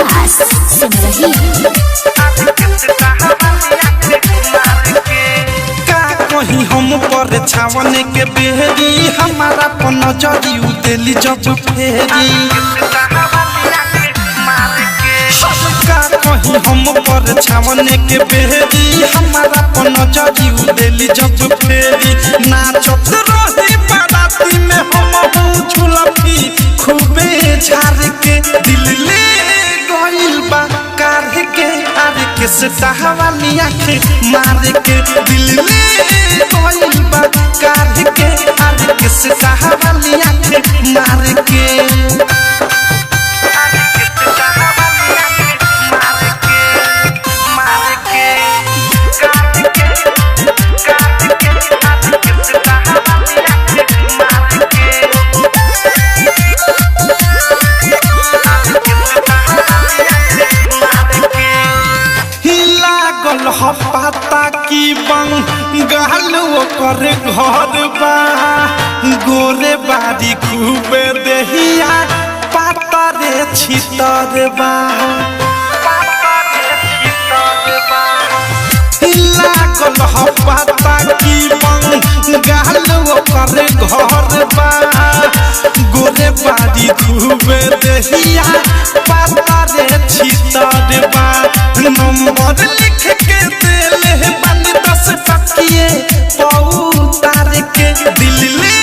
विकास सिमरही कहीं हम पर छावन के बेहरी हमारा पन जरी उदेली जब फेरी कहीं हम पर छावन के बेहरी हमारा पन जरी उदेली जब फेरी नाचत रही बाराती में हम झुलफी खूबे झार के दिल ले गइल बा कार के आर के सहावाली आँख मार के दिल ले गइल बा कार के आर के सहावाली आँख मार के पता की बंगाल कर घर बा गोरे बारी खूबे देहिया पाता रे छितर बा लागल पता की बंगाल कर घर बा गोरे बारी खूबे देहिया पाता रे छितर बा नंबर लिख के दिले बनी 10 टकिए पौतार के दिल ले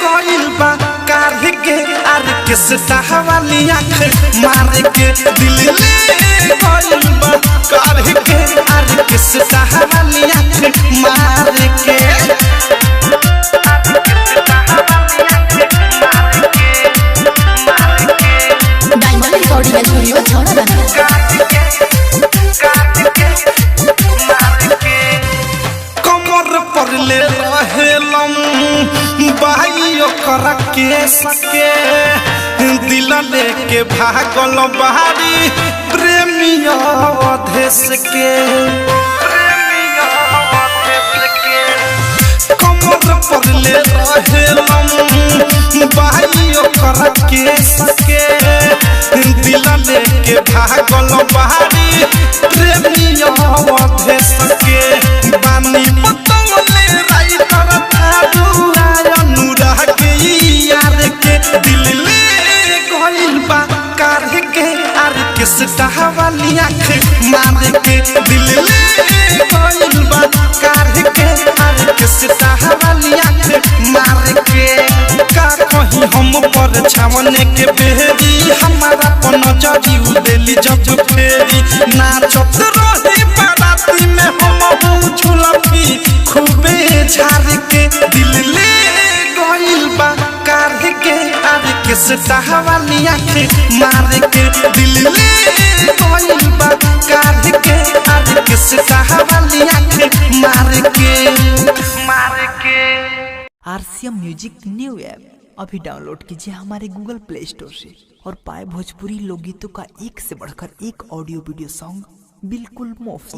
गइल बा कार के आर के सहावाली आँख मार के दिल ले गइल बा कार के आर के सहावाली आँख मार के डायमंड रिकॉर्डिंग स्टूडियो छौड़ादाना ले रहेलम भाई ओकरा के सके दिल लेके भागल बाहरी प्रेमिया अधेश के कमर पर ले रहेलम भाई ओकरा के सके दिल लेके भागल बाहरी प्रेमिया अधेश के बानी सहावाली आँख मार के दिल ले गइल बा कार के आर के सहावाली आँख मार के का कहीं हम पर छावन के बेहरी हमारा पन जरी उदेली जब फेरी नाचत रही बाराती में हम झुलफी खूबे झार के दिल ले गइल बा कार के आर के सहावाली आँख मार के दिल ले गइल बा कार के आर के सहावाली आँख मार के RCM म्यूजिक न्यू ऐप अभी डाउनलोड कीजिए हमारे गूगल प्ले स्टोर से और पाए भोजपुरी लोकगीतों का एक से बढ़कर एक ऑडियो वीडियो सॉन्ग बिल्कुल मुफ्त।